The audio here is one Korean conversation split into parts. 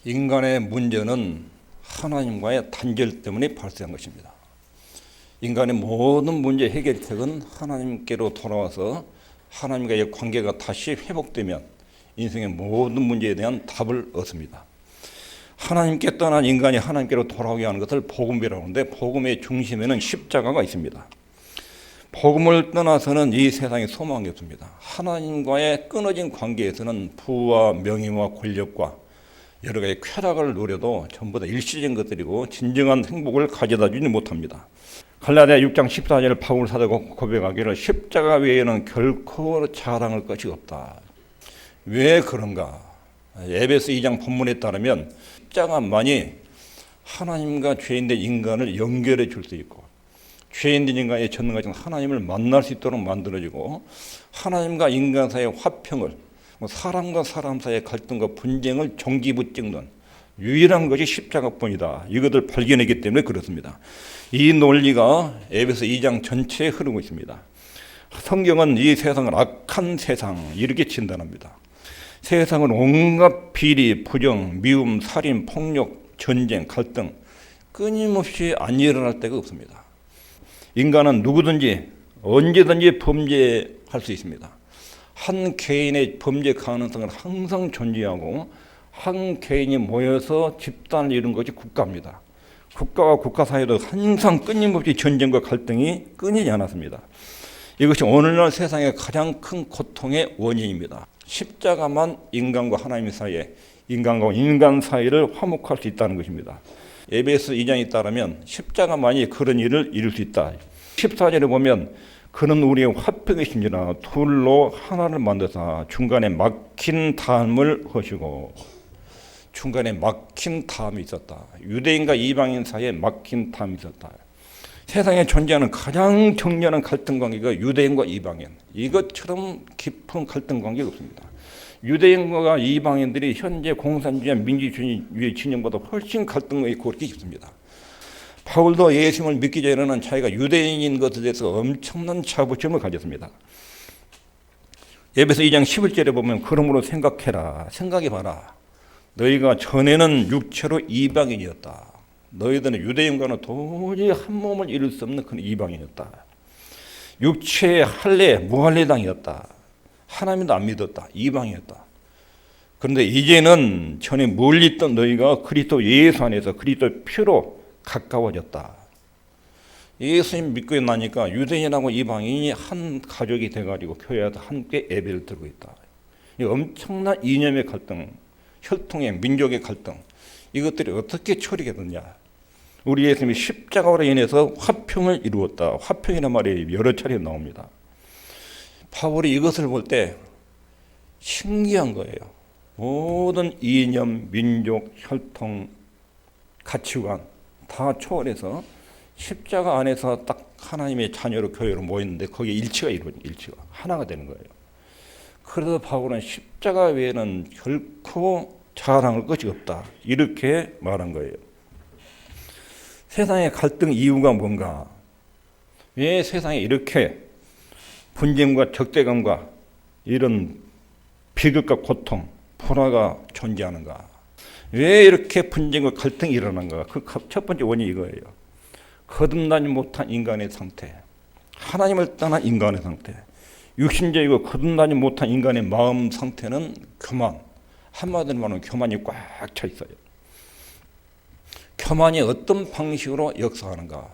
인간의 문제는 하나님과의 단절 때문에 발생한 것입니다. 인간의 모든 문제 해결책은 하나님께로 돌아와서 하나님과의 관계가 다시 회복되면 인생의 모든 문제에 대한 답을 얻습니다. 하나님께 떠난 인간이 하나님께로 돌아오게 하는 것을 복음이라고 하는데, 복음의 중심에는 십자가가 있습니다. 복음을 떠나서는 이 세상에 소망이 없습니다. 하나님과의 끊어진 관계에서는 부와 명예와 권력과 여러 가지 쾌락을 누려도 전부 다 일시적인 것들이고 진정한 행복을 가져다 주지 못합니다. 갈라디아 6장 14절 바울 사도가 고백하기를 십자가 외에는 결코 자랑할 것이 없다. 왜 그런가? 에베소 2장 본문에 따르면 십자가만이 하나님과 죄인된 인간을 연결해 줄 수 있고, 죄인된 인간의 전능하신 하나님을 만날 수 있도록 만들어지고, 하나님과 인간 사이의 화평을, 사람과 사람 사이의 갈등과 분쟁을 종기부찍는 유일한 것이 십자가뿐이다. 이것을 발견했기 때문에 그렇습니다. 이 논리가 에베소 2장 전체에 흐르고 있습니다. 성경은 이 세상을 악한 세상 이렇게 진단합니다. 세상은 온갖 비리, 부정, 미움, 살인, 폭력, 전쟁, 갈등 끊임없이 안 일어날 데가 없습니다. 인간은 누구든지 언제든지 범죄할 수 있습니다. 한 개인의 범죄 가능성은 항상 존재하고, 한 개인이 모여서 집단을 이룬 것이 국가입니다. 국가와 국가 사이도 항상 끊임없이 전쟁과 갈등이 끊이지 않았습니다. 이것이 오늘날 세상의 가장 큰 고통의 원인입니다. 십자가만 인간과 하나님 사이에, 인간과 인간 사이를 화목할 수 있다는 것입니다. 에베소 2장에 따르면 십자가만이 그런 일을 이룰 수 있다. 14절에 보면 그는 우리의 화평이시니라 둘로 하나를 만드사 중간에 막힌 담을 하시고, 중간에 막힌 담이 있었다. 유대인과 이방인 사이에 막힌 담이 있었다. 세상에 존재하는 가장 정렬한 갈등 관계가 유대인과 이방인, 이것처럼 깊은 갈등 관계가 없습니다. 유대인과 이방인들이 현재 공산주의와 민주주의 진영보다 훨씬 갈등이 그렇게 깊습니다. 바울도 예수님을 믿기 전에는 자기가 유대인인 것에 대해서 엄청난 자부심을 가졌습니다. 에베소 2장 11절에 보면 그러므로 생각해봐라. 너희가 전에는 육체로 이방인이었다. 너희들은 유대인과는 도저히 한 몸을 이룰 수 없는 그런 이방인이었다. 육체의 할례, 무할례당이었다. 하나님도 안 믿었다. 이방이었다. 그런데 이제는 전에 멀리 있던 너희가 그리스도 예수 안에서 그리스도의 피로 가까워졌다. 예수님 믿고 나니까 유대인하고 이방인이 한 가족이 돼가지고 교회에서 함께 예배를 드리고 있다. 이 엄청난 이념의 갈등, 혈통의 민족의 갈등, 이것들이 어떻게 처리가 되느냐? 우리 예수님이 십자가로 인해서 화평을 이루었다. 화평이라는 말이 여러 차례 나옵니다. 바울이 이것을 볼 때 신기한 거예요. 모든 이념, 민족, 혈통, 가치관 다 초월해서 십자가 안에서 딱 하나님의 자녀로 교회로 모였는데 거기에 일치가 하나가 되는 거예요. 그래서 바울은 십자가 외에는 결코 자랑할 것이 없다. 이렇게 말한 거예요. 세상의 갈등 이유가 뭔가? 왜 세상에 이렇게 분쟁과 적대감과 이런 비극과 고통, 불화가 존재하는가? 왜 이렇게 분쟁과 갈등이 일어난가? 그 첫 번째 원인이 이거예요. 거듭나지 못한 인간의 상태, 하나님을 떠난 인간의 상태, 육신적이고 거듭나지 못한 인간의 마음 상태는 교만, 한마디로 말하면 교만이 꽉 차 있어요. 교만이 어떤 방식으로 역사하는가?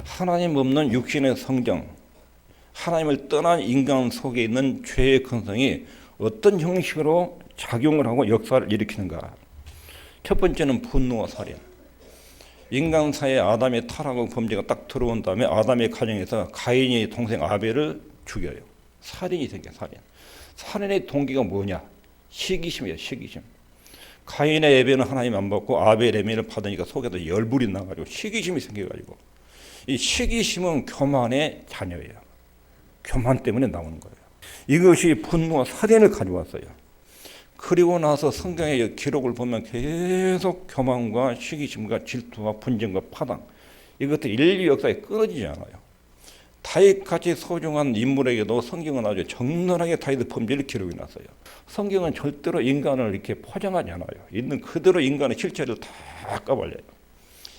하나님 없는 육신의 성정, 하나님을 떠난 인간 속에 있는 죄의 근성이 어떤 형식으로 작용을 하고 역사를 일으키는가? 첫 번째는 분노와 살인. 인간 사이에 아담의 타락과 범죄가 딱 들어온 다음에 아담의 가정에서 가인의 동생 아벨을 죽여요. 살인이 생겨요. 살인의 동기가 뭐냐? 시기심이에요. 시기심. 가인의 예배는 하나님 안 받고 아벨의 예배를 받으니까 속에서 열불이 나가지고 시기심이 생겨가지고, 이 시기심은 교만의 자녀예요. 교만 때문에 나오는 거예요. 이것이 분노와 살인을 가져왔어요. 그리고 나서 성경의 기록을 보면 계속 교만과 시기심과 질투와 분쟁과 파당, 이것도 인류 역사에 끊어지지 않아요. 다윗같이 소중한 인물에게도 성경은 아주 적나라하게 다윗의 범죄를 기록해 놨어요. 성경은 절대로 인간을 이렇게 포장하지 않아요. 있는 그대로 인간의 실체를 다 까발려요.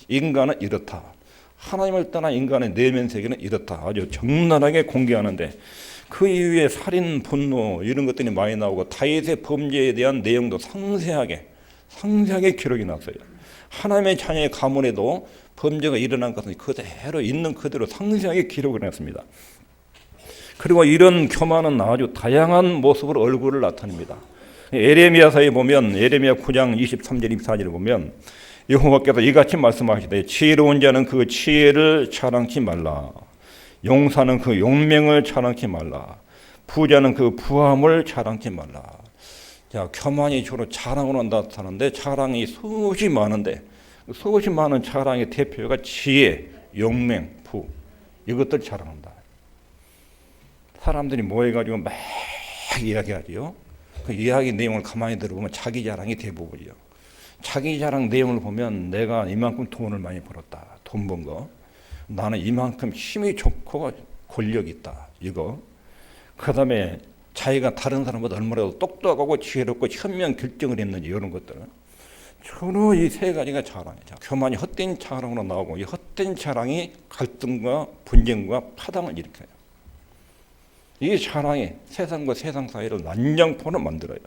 인간은 이렇다. 하나님을 떠난 인간의 내면 세계는 이렇다. 아주 적나라하게 공개하는데 그 이후에 살인, 분노 이런 것들이 많이 나오고 다윗의 범죄에 대한 내용도 상세하게 기록해 놨어요. 하나님의 자녀의 가문에도 범죄가 일어난 것은 그대로 있는 그대로 상세하게 기록을 했습니다. 그리고 이런 교만은 아주 다양한 모습으로 얼굴을 나타냅니다. 에레미야서에 보면 에레미야 9장 23절 24절을 보면 여호와께서 이같이 말씀하시되 지혜로운 자는 그 지혜를 자랑치 말라. 용사는 그 용맹을 자랑치 말라. 부자는 그 부함을 자랑치 말라. 자, 교만이 주로 자랑으로 나타나는데 자랑이 수없이 많은데 수없이 많은 자랑의 대표가 지혜, 용맹, 부 이것들 자랑한다. 사람들이 모여가지고 막 이야기하지요. 그 이야기 내용을 가만히 들어보면 자기 자랑이 대부분이요. 자기 자랑 내용을 보면 내가 이만큼 돈을 많이 벌었다. 돈 번 거. 나는 이만큼 힘이 좋고 권력이 있다. 이거. 그 다음에 자기가 다른 사람보다 얼마나 똑똑하고 지혜롭고 현명 결정을 했는지 이런 것들은 주로 이 세 가지가 자랑이죠. 교만이 헛된 자랑으로 나오고 이 헛된 자랑이 갈등과 분쟁과 파당을 일으켜요. 이 자랑이 세상과 세상 사이를 난장포로 만들어요.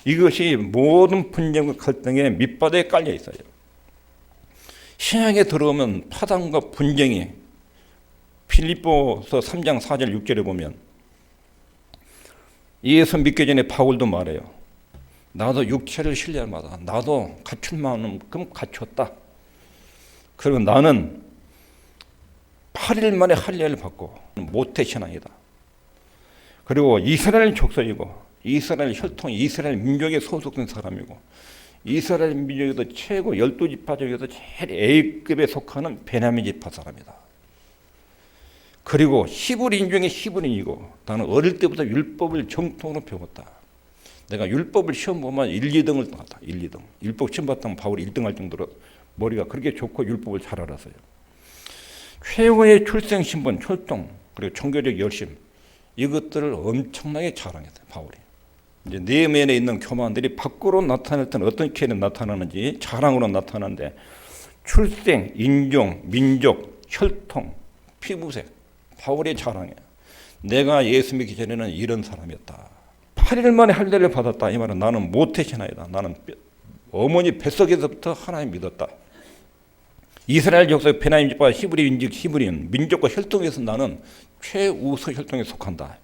이것이 모든 분쟁과 갈등의 밑바닥에 깔려 있어요. 신약에 들어오면 파당과 분쟁이 필립보서 3장 4절 6절에 보면 예수 믿기 전에 바울도 말해요. 나도 육체를 신뢰마다 나도 갖출 만큼 갖췄다. 그리고 나는 8일 만에 할례를 받고 모태신앙이다. 그리고 이스라엘 족속이고 이스라엘 혈통, 이스라엘 민족에 소속된 사람이고 이스라엘 민족에도 최고 12지파 중에서 제일 A급에 속하는 베냐민 지파 사람이다. 그리고 히브리인 중에 히브리인이고 나는 어릴 때부터 율법을 정통으로 배웠다. 내가 율법을 시험 보면 1, 2등을 나왔다. 1, 2등. 율법 시험 봤다면 바울이 1등 할 정도로 머리가 그렇게 좋고 율법을 잘 알았어요. 최고의 출생 신분, 혈통, 그리고 종교적 열심 이것들을 엄청나게 자랑했어요. 바울이. 이제 내면에 있는 교만들이 밖으로 나타낼 때는 어떻게 나타나는지 자랑으로 나타나는데 출생, 인종, 민족, 혈통, 피부색 바울의 자랑이에요. 내가 예수 믿기 전에는 이런 사람이었다. 8일 만에 할례를 받았다. 이 말은 나는 모태신앙이다. 나는 어머니 뱃속에서부터 하나님 믿었다. 이스라엘 족속 베냐민 지파 히브리인 민족과 혈통에서 나는 최우수 혈통에 속한다.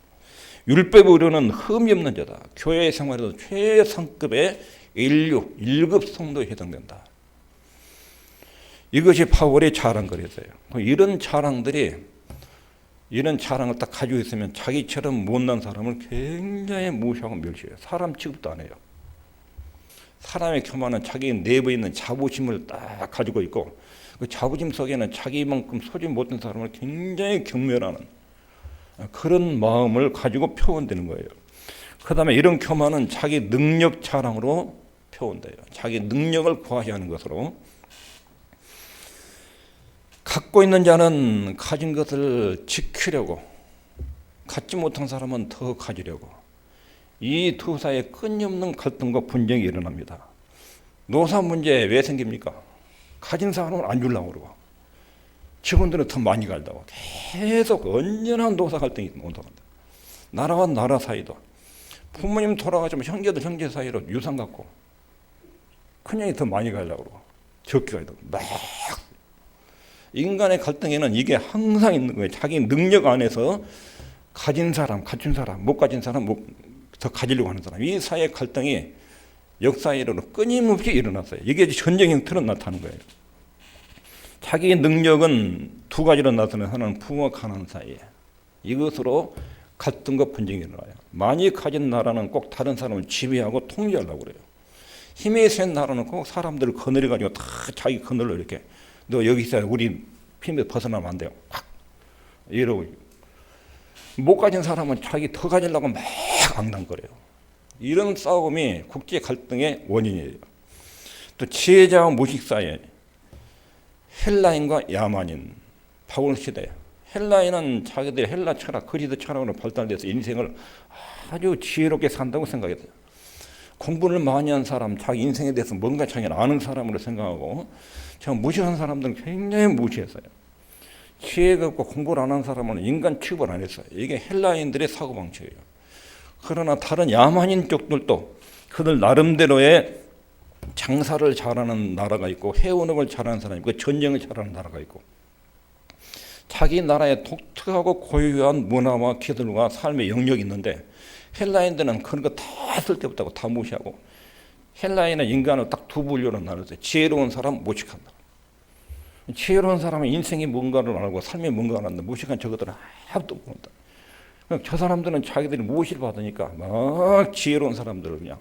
율법으로는 흠이 없는 자다. 교회 생활에도 최상급의 인류 1급 성도에 해당된다. 이것이 바울의 자랑거리였어요. 이런 자랑을 딱 가지고 있으면 자기처럼 못난 사람을 굉장히 무시하고 멸시해요. 사람 취급도 안 해요. 사람의 교만은 자기 내부에 있는 자부심을 딱 가지고 있고 그 자부심 속에는 자기만큼 소질 못된 사람을 굉장히 경멸하는 그런 마음을 가지고 표현되는 거예요. 그 다음에 이런 교만은 자기 능력 자랑으로 표현돼요. 자기 능력을 과시하는 것으로. 갖고 있는 자는 가진 것을 지키려고, 갖지 못한 사람은 더 가지려고. 이 두 사이에 끊임없는 갈등과 분쟁이 일어납니다. 노사 문제 왜 생깁니까? 가진 사람은 안 주려고 그러고 직원들은 더 많이 갈다고 계속 언제나 노사 갈등이 온다고 한다. 나라와 나라 사이도 부모님 돌아가시면 형제들 형제 사이로 유산 갖고 큰형이 더 많이 가려고 그러고 적게 가려고 막 인간의 갈등에는 이게 항상 있는 거예요. 자기 능력 안에서 가진 사람, 갖춘 사람, 못 가진 사람, 더 가지려고 하는 사람 이 사이의 갈등이 역사 이래로 끊임없이 일어났어요. 이게 전쟁 형태로 나타나는 거예요. 자기 능력은 두 가지로 나타나는 하나는 부와 가난 사이에 이것으로 갈등과 분쟁이 일어나요. 많이 가진 나라는 꼭 다른 사람을 지배하고 통제하려고 그래요. 힘이 센 나라는 꼭 사람들을 거느려가지고 다 자기 거느려 이렇게 너 여기 있어야 우리 힘에 벗어나면 안 돼요. 팍 이러고 못 가진 사람은 자기 더 가지려고 막 앙당거려요. 이런 싸움이 국제 갈등의 원인이에요. 또 지혜자와 무식 사이에 헬라인과 야만인 바울 시대 헬라인은 자기들 헬라 철학, 그리스 철학으로 발달돼서 인생을 아주 지혜롭게 산다고 생각했어요. 공부를 많이 한 사람, 자기 인생에 대해서 뭔가 자기가 아는 사람으로 생각하고, 제가 무시한 사람들은 굉장히 무시했어요. 지혜가 없고 공부를 안 한 사람은 인간 취급을 안 했어요. 이게 헬라인들의 사고방식이에요. 그러나 다른 야만인 쪽들도 그들 나름대로의 장사를 잘하는 나라가 있고, 해운업을 잘하는 사람이 있고, 전쟁을 잘하는 나라가 있고, 자기 나라의 독특하고 고유한 문화와 기술과 삶의 영역이 있는데, 헬라인들은 그런 거 다 쓸데없다고 다 무시하고, 헬라인은 인간을 딱 두 분류로 나눴어요. 지혜로운 사람, 무식한다. 지혜로운 사람은 인생이 뭔가를 알고 삶이 뭔가를 안다. 무식한 저것들은 아무도 모른다. 저 사람들은 자기들이 무엇을 받으니까 막 지혜로운 사람들을 그냥,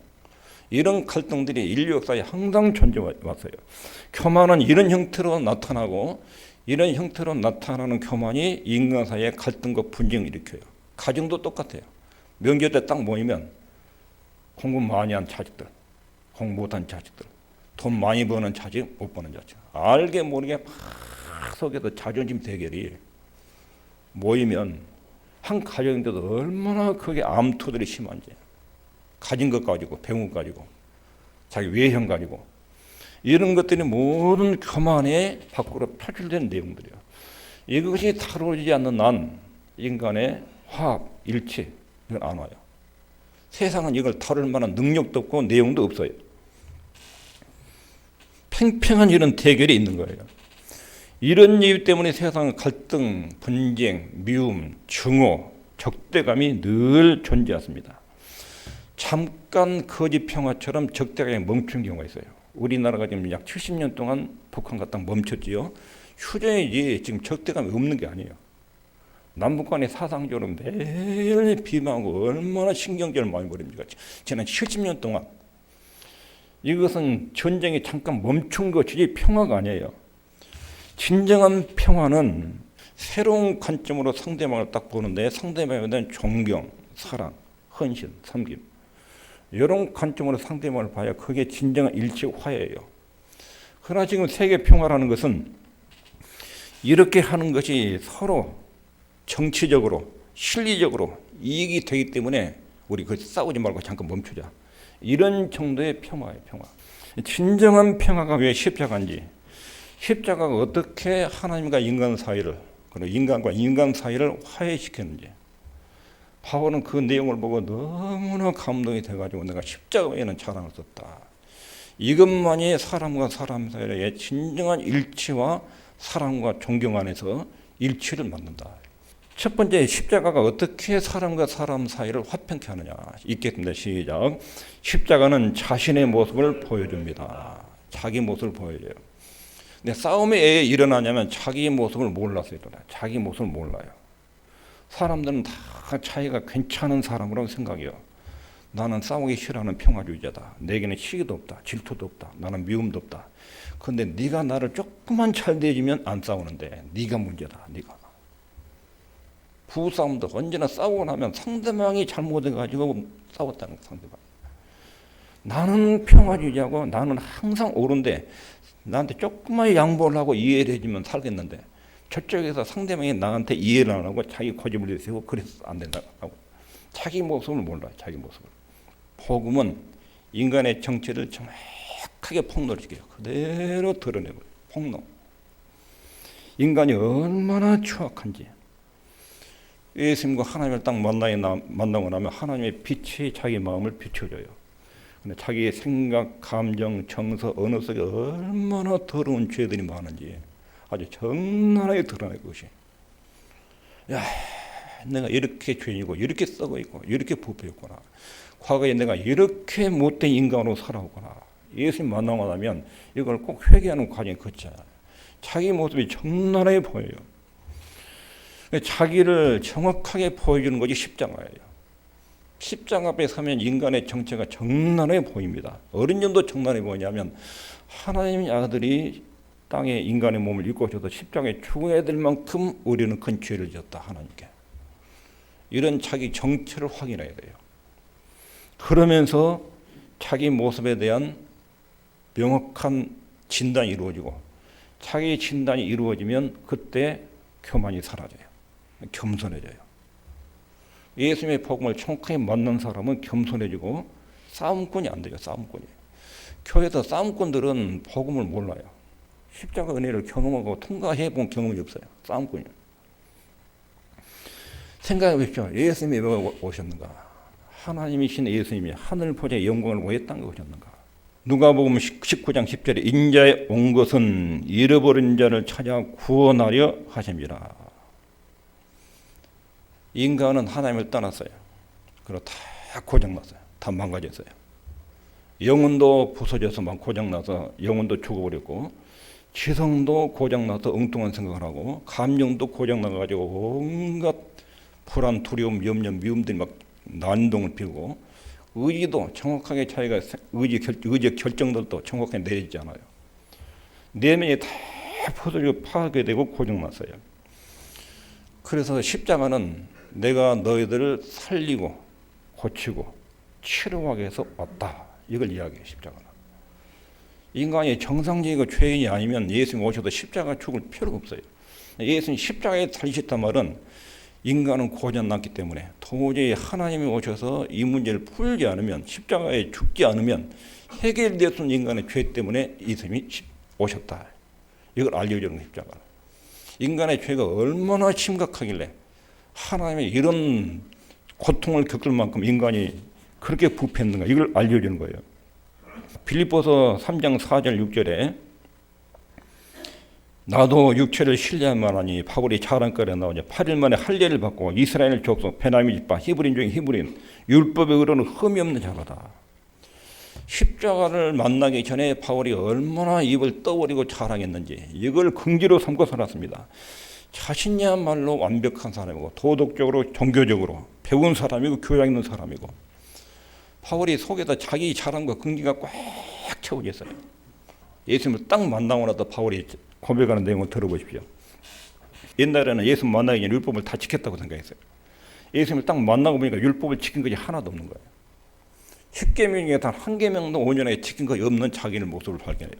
이런 갈등들이 인류 역사에 항상 존재해왔어요. 교만은 이런 형태로 나타나고, 이런 형태로 나타나는 교만이 인간 사이의 갈등과 분쟁을 일으켜요. 가정도 똑같아요. 명절 때 딱 모이면 공부 많이 한 자식들, 공부 못한 자식들, 돈 많이 버는 자식, 못 버는 자식, 알게 모르게 막 속에서 자존심 대결이 모이면 한 가정인데도 얼마나 그게 암투들이 심한지, 가진 것 가지고, 배운 것 가지고, 자기 외형 가지고, 이런 것들이 모든 교만에 밖으로 표출된 내용들이에요. 이것이 다루어지지 않는 한 인간의 화합, 일치, 이건 안 와요. 세상은 이걸 다룰 만한 능력도 없고 내용도 없어요. 팽팽한 이런 대결이 있는 거예요. 이런 이유 때문에 세상은 갈등, 분쟁, 미움, 증오, 적대감이 늘 존재했습니다. 잠깐 거짓 평화처럼 적대감이 멈춘 경우가 있어요. 우리나라가 지금 약 70년 동안 북한과 딱 멈췄지요. 휴전이지 지금 적대감이 없는 게 아니에요. 남북 간의 사상적으로 매일 비방하고 얼마나 신경전을 많이 벌입니까? 지난 70년 동안. 이것은 전쟁이 잠깐 멈춘 것이지 평화가 아니에요. 진정한 평화는 새로운 관점으로 상대방을 딱 보는데, 상대방에 대한 존경, 사랑, 헌신, 섬김, 이런 관점으로 상대방을 봐야 그게 진정한 일치 화해예요. 그러나 지금 세계 평화라는 것은 이렇게 하는 것이 서로 정치적으로, 실리적으로 이익이 되기 때문에 우리 그 싸우지 말고 잠깐 멈추자. 이런 정도의 평화예요, 평화. 진정한 평화가 왜 십자가인지, 십자가가 어떻게 하나님과 인간 사이를, 그리고 인간과 인간 사이를 화해시켰는지, 바울은 그 내용을 보고 너무나 감동이 돼가지고 내가 십자가 외에는 자랑할 수 없다. 이것만이 사람과 사람 사이의 진정한 일치와 사랑과 존경 안에서 일치를 만든다. 첫 번째, 십자가가 어떻게 사람과 사람 사이를 화평케 하느냐. 읽겠습니다. 시작. 십자가는 자신의 모습을 보여줍니다. 자기 모습을 보여줘요. 근데 싸움이 왜 일어나냐면 자기 모습을 몰라서 일어나요. 자기 모습을 몰라요. 사람들은 다 자기가 괜찮은 사람이라고 생각해요. 나는 싸우기 싫어하는 평화주의자다. 내게는 시기도 없다. 질투도 없다. 나는 미움도 없다. 그런데 네가 나를 조금만 잘 대해주면 안 싸우는데 네가 문제다. 네가. 부부싸움도 언제나 싸우고 나면 상대방이 잘못해가지고 싸웠다는 거야. 상대방. 나는 평화주의자고 나는 항상 옳은데 나한테 조금만 양보를 하고 이해를 해주면 살겠는데, 저쪽에서 상대방이 나한테 이해를 안 하고 자기 고집을 세우고 그래서 안 된다고. 자기 모습을 몰라요. 자기 모습을. 복음은 인간의 정체를 정확하게 폭로시켜요. 그대로 드러내고 폭로. 인간이 얼마나 추악한지. 예수님과 하나님을 딱 만나고 나면 하나님의 빛이 자기 마음을 비춰줘요. 근데 자기의 생각, 감정, 정서, 언어 속에 얼마나 더러운 죄들이 많은지 아주 적나라하게 드러날 것이. 야, 내가 이렇게 죄인이고 이렇게 썩어 있고 이렇게 부패했구나. 과거에 내가 이렇게 못된 인간으로 살아오구나. 예수님 만나고 나면 이걸 꼭 회개하는 과정이 거쳐요. 자기 모습이 적나라하게 보여요. 자기를 정확하게 보여주는 것이 십자가예요. 십자가 앞에 서면 인간의 정체가 적나라하게 보입니다. 어느 정도 적나라하게 보이냐면, 하나님의 아들이 땅에 인간의 몸을 입고 오셔서 십자가에 죽어야 될 만큼 우리는 큰 죄를 지었다. 하나님께. 이런 자기 정체를 확인해야 돼요. 그러면서 자기 모습에 대한 명확한 진단이 이루어지고, 자기 진단이 이루어지면 그때 교만이 사라져요. 겸손해져요. 예수님의 복음을 정확하게 만난 사람은 겸손해지고 싸움꾼이 안 돼요. 싸움꾼이. 교회에서 싸움꾼들은 복음을 몰라요. 십자가 은혜를 경험하고 통과해 본 경험이 없어요. 싸움꾼이. 생각해 보십시오. 예수님이 왜 오셨는가? 하나님이신 예수님이 하늘 보좌의 영광을 왜 땅에 오셨는가? 누가복음 19장 10절에 인자에 온 것은 잃어버린 자를 찾아 구원하려 하심이라. 인간은 하나님을 떠났어요. 그리고 다 고장났어요. 다 망가졌어요. 영혼도 부서져서 막 고장나서 영혼도 죽어버렸고, 지성도 고장나서 엉뚱한 생각을 하고, 감정도 고장나가지고 온갖 불안, 두려움, 염려, 미움들이 막 난동을 피우고, 의지도 정확하게 자기가 의지의 결정들도 정확하게 내리지 않아요. 내면이 다 포도리고 파괴되고 고장났어요. 그래서 십자가는 내가 너희들을 살리고 고치고 치료하기 위해서 왔다. 이걸 이야기해요. 십자가는. 인간이 정상적이고 죄인이 아니면 예수님 오셔도 십자가 죽을 필요가 없어요. 예수님 십자가에 달리셨단 말은 인간은 고장났기 때문에 도저히 하나님이 오셔서 이 문제를 풀지 않으면, 십자가에 죽지 않으면 해결될 수 있는 인간의 죄 때문에 예수님이 오셨다. 이걸 알려주는 십자가. 인간의 죄가 얼마나 심각하길래 하나님의 이런 고통을 겪을 만큼 인간이 그렇게 부패했는가, 이걸 알려주는 거예요. 빌립보서 3장 4절 6절에 나도 육체를 신뢰할 만하니 바울이 자랑거리에 나오자 8일 만에 할례를 받고 이스라엘 족속 베냐민 집파 히브리인 중에 히브리인 율법의 의로는 흠이 없는 자로다. 십자가를 만나기 전에 바울이 얼마나 입을 떠버리고 자랑했는지 이걸 긍지로 삼고 살았습니다. 자신이야말로 완벽한 사람이고 도덕적으로 종교적으로 배운 사람이고 교양 있는 사람이고, 바울이 속에다 자기 자랑과 긍지가 꽉 채워져 있어요. 예수님을 딱 만나고 나서 바울이 고백하는 내용을 들어보십시오. 옛날에는 예수 만나기 전에 율법을 다 지켰다고 생각했어요. 예수님을 딱 만나고 보니까 율법을 지킨 것이 하나도 없는 거예요. 10계명 중에 단 한 계명도 온전하게 지킨 것이 없는 자기의 모습을 발견해요.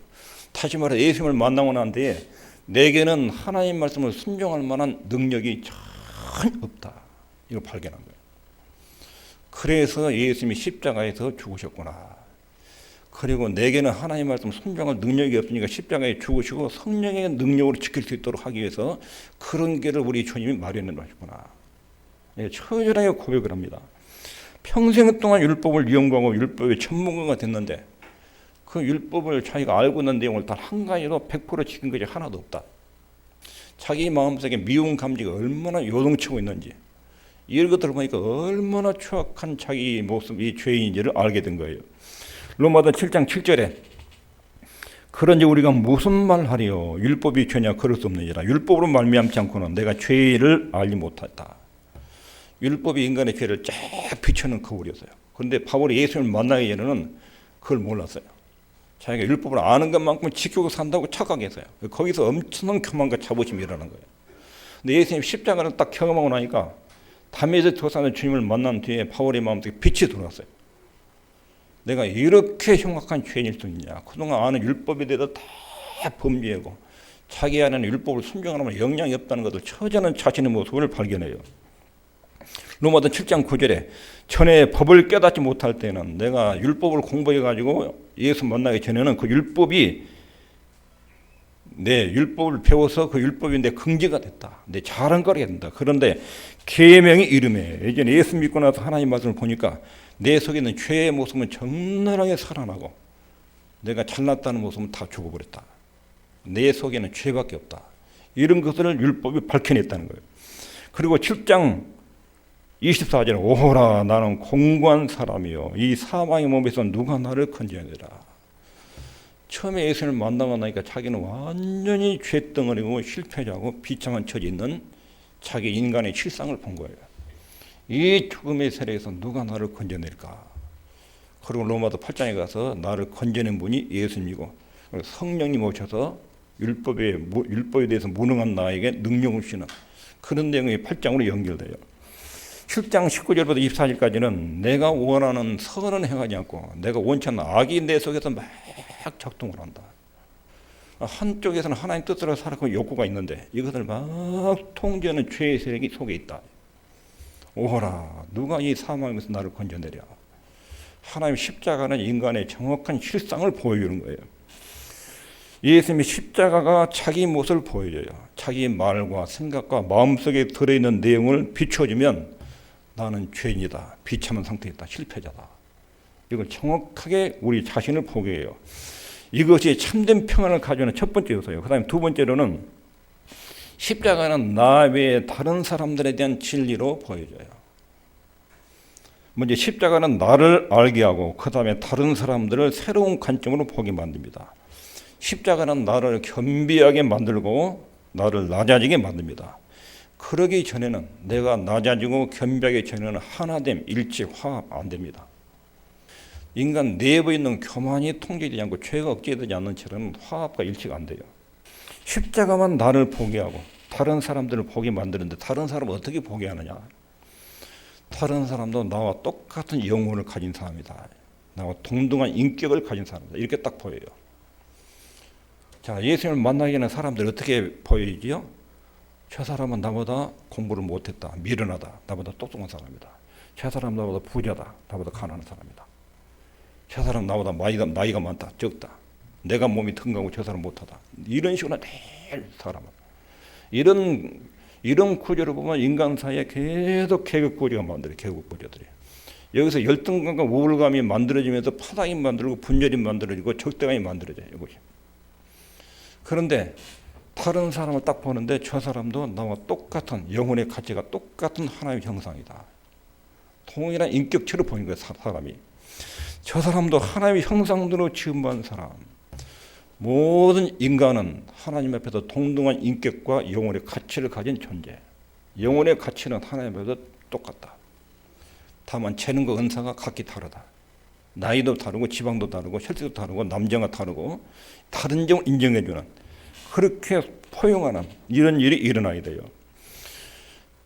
다시 말해 예수님을 만나고 난 뒤에 내게는 하나님 말씀을 순종할 만한 능력이 전혀 없다. 이걸 발견한 거예요. 그래서 예수님이 십자가에서 죽으셨구나. 그리고 내게는 하나님 말씀 순종할 능력이 없으니까 십자가에 죽으시고 성령의 능력으로 지킬 수 있도록 하기 위해서 그런 길을 우리 주님이 마련해 놓으셨구나. 처절하게 고백을 합니다. 평생 동안 율법을 이용하고 율법의 전문가가 됐는데 그 율법을 자기가 알고 있는 내용을 단 한 가지도 100% 지킨 것이 하나도 없다. 자기 마음속에 미운 감지가 얼마나 요동치고 있는지, 이런 것들을 보니까 얼마나 추악한 자기 모습이 죄인인지를 알게 된 거예요. 로마서 7장 7절에 그런지 우리가 무슨 말하리요? 율법이 죄냐? 그럴 수 없느니라. 율법으로 말미암지 않고는 내가 죄를 알지 못했다. 율법이 인간의 죄를 쫙 비춰는 거울이었어요. 그런데 바울이 예수님을 만나기 전에는 그걸 몰랐어요. 자기가 율법을 아는 것만큼 지키고 산다고 착각했어요. 거기서 엄청난 교만과 자부심이 일어나는 거예요. 근데 예수님 십자가를 딱 경험하고 나니까 담에서 도사는 주님을 만난 뒤에 바울의 마음속에 빛이 들어왔어요. 내가 이렇게 흉악한 죄인일 수 있냐. 그동안 아는 율법에 대해서 다 범죄하고 자기 안에는 율법을 순종하면 영향이 없다는 것을 처절한 자신의 모습을 발견해요. 로마서 7장 9절에 전에 법을 깨닫지 못할 때는 내가 율법을 공부해가지고 예수 만나기 전에는 그 율법이 내 율법을 배워서 그 율법이 내 긍지가 됐다. 내 자랑거리가 된다. 그런데 계명이 이름에 예전에 예수 믿고 나서 하나님 말씀을 보니까 내 속에 있는 죄의 모습은 적나라하게 살아나고 내가 잘났다는 모습은 다 죽어버렸다. 내 속에는 죄밖에 없다. 이런 것을 율법이 밝혀냈다는 거예요. 그리고 7장 24절에 오호라 나는 공고한 사람이요 이 사망의 몸에서 누가 나를 건져내리라. 처음에 예수님을 만나고 나니까 자기는 완전히 죄덩어리고 실패자고 비참한 처지에 있는 자기 인간의 실상을 본 거예요. 이 죽음의 세례에서 누가 나를 건져낼까? 그리고 로마서 8장에 가서 나를 건져낸 분이 예수님이고 성령님 오셔서 율법에 대해서 무능한 나에게 능력을 주시는 그런 내용이 8장으로 연결돼요. 7장 19절부터 24절까지는 내가 원하는 선은 행하지 않고 내가 원치 않는 악이 내 속에서 막 작동을 한다. 한쪽에서는 하나님 뜻대로 살아가고 욕구가 있는데 이것을 막 통제하는 죄의 세력이 속에 있다. 오호라, 누가 이 사망에서 나를 건져내랴. 하나님 십자가는 인간의 정확한 실상을 보여주는 거예요. 예수님의 십자가가 자기 모습을 보여줘요. 자기 말과 생각과 마음속에 들어있는 내용을 비춰주면 나는 죄인이다, 비참한 상태에 있다, 실패자다. 이걸 정확하게 우리 자신을 보게 해요. 이것이 참된 평안을 가져오는 첫 번째 요소예요. 그 다음에 두 번째로는 십자가는 나 외에 다른 사람들에 대한 진리로 보여줘요. 먼저 십자가는 나를 알게 하고 그 다음에 다른 사람들을 새로운 관점으로 보게 만듭니다. 십자가는 나를 겸비하게 만들고 나를 낮아지게 만듭니다. 그러기 전에는 내가 낮아지고 겸비하기 전에는 하나됨, 일치, 화합 안 됩니다. 인간 내부에 있는 교만이 통제되지 않고 죄가 억제되지 않는 채는 화합과 일치가 안 돼요. 십자가만 나를 보게 하고 다른 사람들을 보게 만드는데 다른 사람을 어떻게 보게 하느냐. 다른 사람도 나와 똑같은 영혼을 가진 사람이다. 나와 동등한 인격을 가진 사람이다. 이렇게 딱 보여요. 자, 예수님을 만나기 전에 사람들이 어떻게 보이지요? 저 사람은 나보다 공부를 못했다, 미련하다, 나보다 똑똑한 사람이다. 저 사람 나보다 부자다, 나보다 가난한 사람이다. 저 사람 나보다 나이가 많다, 적다. 내가 몸이 튼튼하고 저 사람 못하다. 이런 식으로 매일 사람은 이런 구조를 보면 인간 사이에 계속 계급 구조가 만들어요. 계급 구조들이. 여기서 열등감과 우울감이 만들어지면서 파당이 만들고 분열이 만들어지고 적대감이 만들어져요. 이것이. 그런데 다른 사람을 딱 보는데 저 사람도 나와 똑같은 영혼의 가치가 똑같은 하나님의 형상이다. 동일한 인격체로 보이는 거예요. 사람이. 저 사람도 하나님의 형상대로 지음받은 사람. 모든 인간은 하나님 앞에서 동등한 인격과 영혼의 가치를 가진 존재. 영혼의 가치는 하나님 앞에서 똑같다. 다만 재능과 은사가 각기 다르다. 나이도 다르고 지방도 다르고 혈색도 다르고 남자가 다르고 다른 점을 인정해주는 그렇게 포용하는 이런 일이 일어나야 돼요.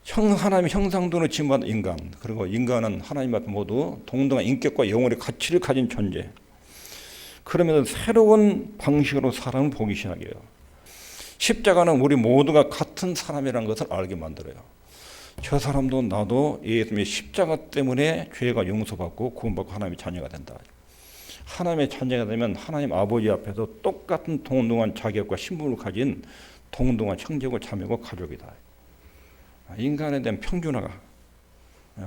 하나님의 형상대로 지음받은 인간, 그리고 인간은 하나님 앞에 모두 동등한 인격과 영혼의 가치를 가진 존재. 그러면서 새로운 방식으로 사람을 보기 시작해요. 십자가는 우리 모두가 같은 사람이라는 것을 알게 만들어요. 저 사람도 나도 예수님의 십자가 때문에 죄가 용서받고 구원받고 하나님의 자녀가 된다. 하나님의 자녀가 되면 하나님 아버지 앞에서 똑같은 동등한 자격과 신분을 가진 동등한 형제고 자매고 가족이다. 인간에 대한 평준화가,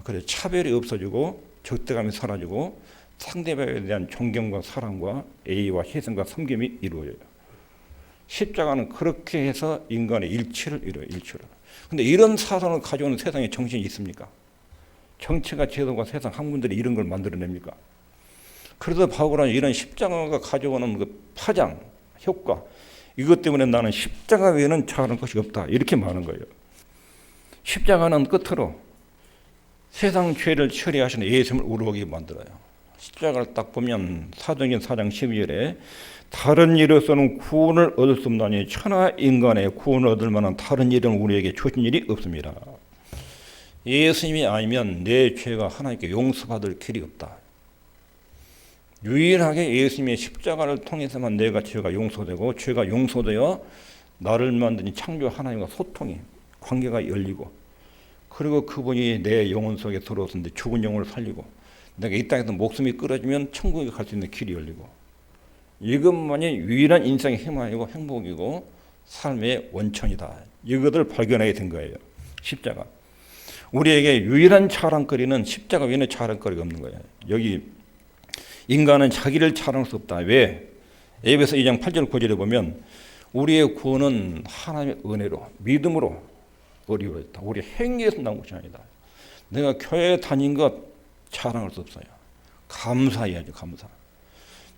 그래 차별이 없어지고 적대감이 사라지고 상대방에 대한 존경과 사랑과 애의와 희생과 섬김이 이루어져요. 십자가는 그렇게 해서 인간의 일치를 이루어요. 일치를. 근데 이런 사상을 가져오는 세상에 정신이 있습니까? 정치가 제도가 세상 학문들이 이런 걸 만들어냅니까? 그래서 바울은 이런 십자가가 가져오는 그 파장, 효과, 이것 때문에 나는 십자가 외에는 잘하는 것이 없다. 이렇게 말하는 거예요. 십자가는 끝으로 세상 죄를 처리하시는 예수님을 우러오게 만들어요. 십자가를 딱 보면 사도행전 4장 12절에 다른 일로서는 구원을 얻을 수 없나니 천하 인간의 구원을 얻을 만한 다른 일은 우리에게 주신 일이 없습니다. 예수님이 아니면 내 죄가 하나님께 용서받을 길이 없다. 유일하게 예수님의 십자가를 통해서만 내가 죄가 용서되고 죄가 용서되어 나를 만든 창조 하나님과 소통이 관계가 열리고 그리고 그분이 내 영혼 속에 들어오는데 죽은 영혼을 살리고 내가 이 땅에서 목숨이 끊어지면 천국에 갈 수 있는 길이 열리고 이것만이 유일한 인생의 희망이고 행복이고 삶의 원천이다. 이것을 발견하게 된 거예요. 십자가. 우리에게 유일한 자랑거리는 십자가 외에는 자랑거리가 없는 거예요. 여기 인간은 자기를 자랑할 수 없다. 왜? 에베소 2장 8절 9절에 보면 우리의 구원은 하나님의 은혜로 믿음으로 어리워졌다. 우리 행위에서 나온 것이 아니다. 내가 교회 다닌 것 자랑할 수 없어요. 감사해야죠. 감사.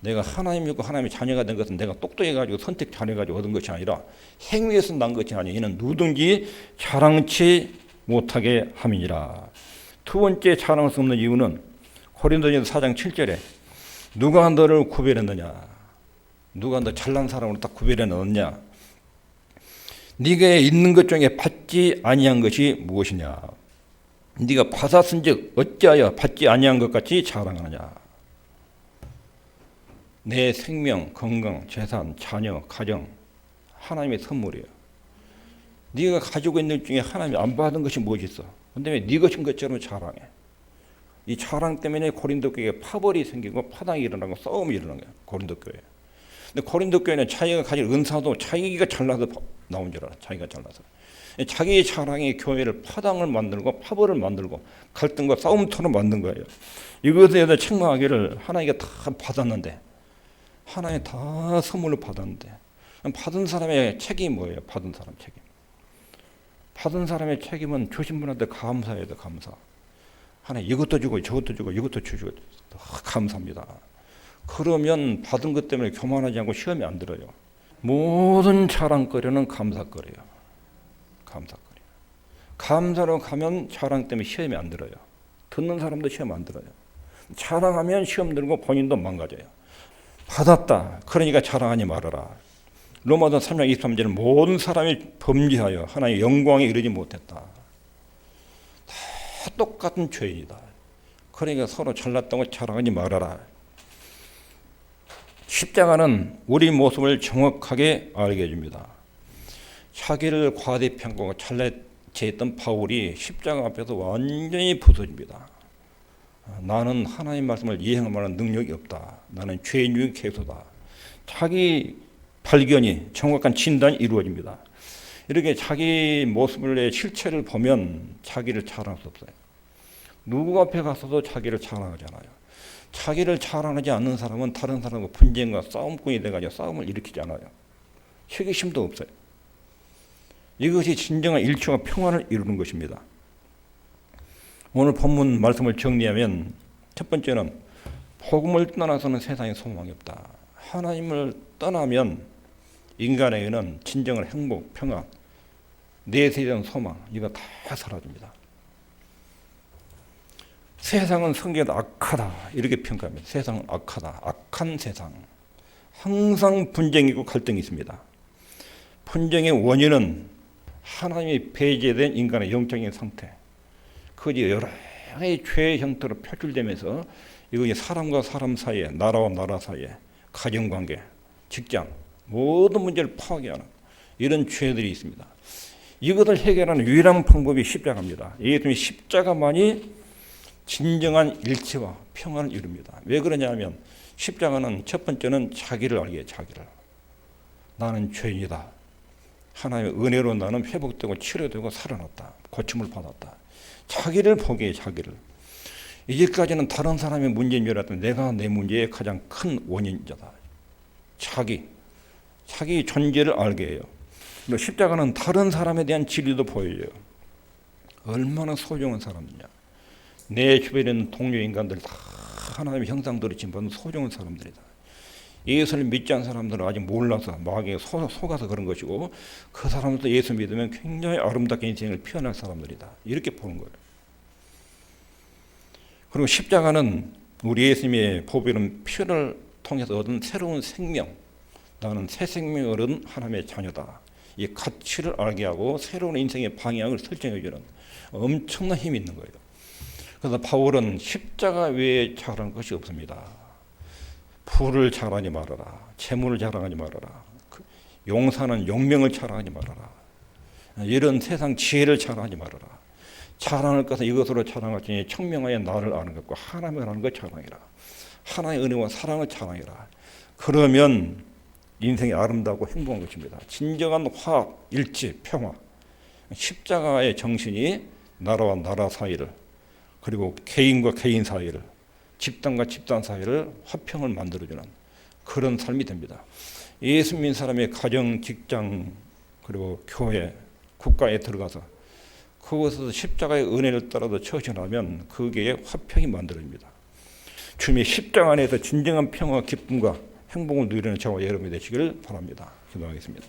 내가 하나님 믿고 하나님의 자녀가 된 것은 내가 똑똑해가지고 선택 잘해가지고 얻은 것이 아니라 행위에서 난 것이 아니라 이는 누든지 자랑치 못하게 함이니라. 두 번째 자랑할 수 없는 이유는 고린도전서 4장 7절에 누가 너를 구별했느냐? 누가 너 잘난 사람으로 딱 구별해 넣었냐? 네가 있는 것 중에 받지 아니한 것이 무엇이냐? 네가 받았은즉 어찌하여 받지 아니한 것 같이 자랑하느냐? 내 생명, 건강, 재산, 자녀, 가정 하나님의 선물이에요. 네가 가지고 있는 것 중에 하나님이 안 받은 것이 무엇이 있어? 근데 왜 네 것인 것처럼 자랑해? 이 자랑 때문에 고린도 교회에 파벌이 생기고 파당이 일어나고 싸움이 일어난 거예요. 고린도 교회. 근데 고린도 교회는 자기가 가진 은사도 자기가 잘나서 나온 줄 알아. 자기가 잘나서. 자기의 자랑이 교회를 파당을 만들고 파벌을 만들고 갈등과 싸움터로 만든 거예요. 이것에 대해서 책망하기를 하나님께 다 받았는데, 하나님 다 선물로 받았는데, 받은 사람의 책임이 뭐예요? 받은 사람 책임. 받은 사람의 책임은 주신 분한테 감사해야 돼. 감사. 하나님 이것도 주고 저것도 주고 이것도 주고 감사합니다. 그러면 받은 것 때문에 교만하지 않고 시험이 안 들어요. 모든 자랑거리는 감사거리예요. 감사거리. 감사로 가면 자랑 때문에 시험이 안 들어요. 듣는 사람도 시험 안 들어요. 자랑하면 시험 들고 본인도 망가져요. 받았다. 그러니까 자랑하지 말아라. 로마서 3장 23절은 모든 사람이 범죄하여 하나님의 영광에 이르지 못했다. 다 똑같은 죄인이다. 그러니까 서로 잘났다고 자랑하지 말아라. 십자가는 우리 모습을 정확하게 알게 해줍니다. 자기를 과대평가하고 잘났던 바울이 십자가 앞에서 완전히 부서집니다. 나는 하나님 말씀을 이행할 만한 능력이 없다. 나는 죄인 중에 괴수다. 자기 발견이 정확한 진단이 이루어집니다. 이렇게 자기 모습의 실체를 보면 자기를 자랑할 수 없어요. 누구 앞에 가서도 자기를 자랑하잖아요. 자기를 자랑하지 않는 사람은 다른 사람과 분쟁과 싸움꾼이 돼가지고 싸움을 일으키지 않아요. 회개심도 없어요. 이것이 진정한 일치와 평안을 이루는 것입니다. 오늘 본문 말씀을 정리하면 첫 번째는 복음을 떠나서는 세상에 소망이 없다. 하나님을 떠나면 인간에게는 진정한 행복, 평안, 내세에 대한 소망 이거 다 사라집니다. 세상은 성경에도 악하다 이렇게 평가합니다. 세상은 악하다. 악한 세상. 항상 분쟁이고 갈등이 있습니다. 분쟁의 원인은 하나님이 배제된 인간의 영적인 상태. 그것이 여러 가지 죄의 형태로 표출되면서 이것이 사람과 사람 사이에, 나라와 나라 사이에, 가정관계, 직장 모든 문제를 파괴하는 이런 죄들이 있습니다. 이것을 해결하는 유일한 방법이 십자가입니다. 예수님의 십자가만이 진정한 일치와 평안을 이룹니다. 왜 그러냐면 십자가는 첫 번째는 자기를 알게 해요. 자기를. 나는 죄인이다. 하나님의 은혜로 나는 회복되고 치료되고 살아났다. 고침을 받았다. 자기를 보게 해요. 자기를. 이제까지는 다른 사람의 문제인 줄 알았더니 내가 내 문제의 가장 큰 원인자다. 자기 존재를 알게 해요. 그리고 십자가는 다른 사람에 대한 진리도 보여줘요. 얼마나 소중한 사람이냐. 내 주변에 있는 동료 인간들 다 하나님의 형상대로 지은 소중한 사람들이다. 예수를 믿지 않은 사람들은 아직 몰라서 마귀에 속아서 그런 것이고 그 사람들도 예수 믿으면 굉장히 아름답게 인생을 피어날 사람들이다. 이렇게 보는 거예요. 그리고 십자가는 우리 예수님의 보배로운 피를 통해서 얻은 새로운 생명, 나는 새 생명을 얻은 하나님의 자녀다. 이 가치를 알게 하고 새로운 인생의 방향을 설정해주는 엄청난 힘이 있는 거예요. 그래서 바울은 십자가 외에 자랑할 것이 없습니다. 부를 자랑하지 말아라. 재물을 자랑하지 말아라. 용사는 용명을 자랑하지 말아라. 이런 세상 지혜를 자랑하지 말아라. 자랑할 것은 이것으로 자랑하지 청명하여 나를 아는 것과 하나님을 아는 것 자랑해라. 하나님의 은혜와 사랑을 자랑해라. 그러면 인생이 아름다고 행복한 것입니다. 진정한 화합, 일치, 평화. 십자가의 정신이 나라와 나라 사이를 그리고 개인과 개인 사이를 집단과 집단 사이를 화평을 만들어주는 그런 삶이 됩니다. 예수 믿는 사람의 가정, 직장 그리고 교회, 국가에 들어가서 그곳에서 십자가의 은혜를 따라서 처신하면 그게 화평이 만들어집니다. 주님의 십자가 안에서 진정한 평화와 기쁨과 행복을 누리는 저와 여러분이 되시길 바랍니다. 기도하겠습니다.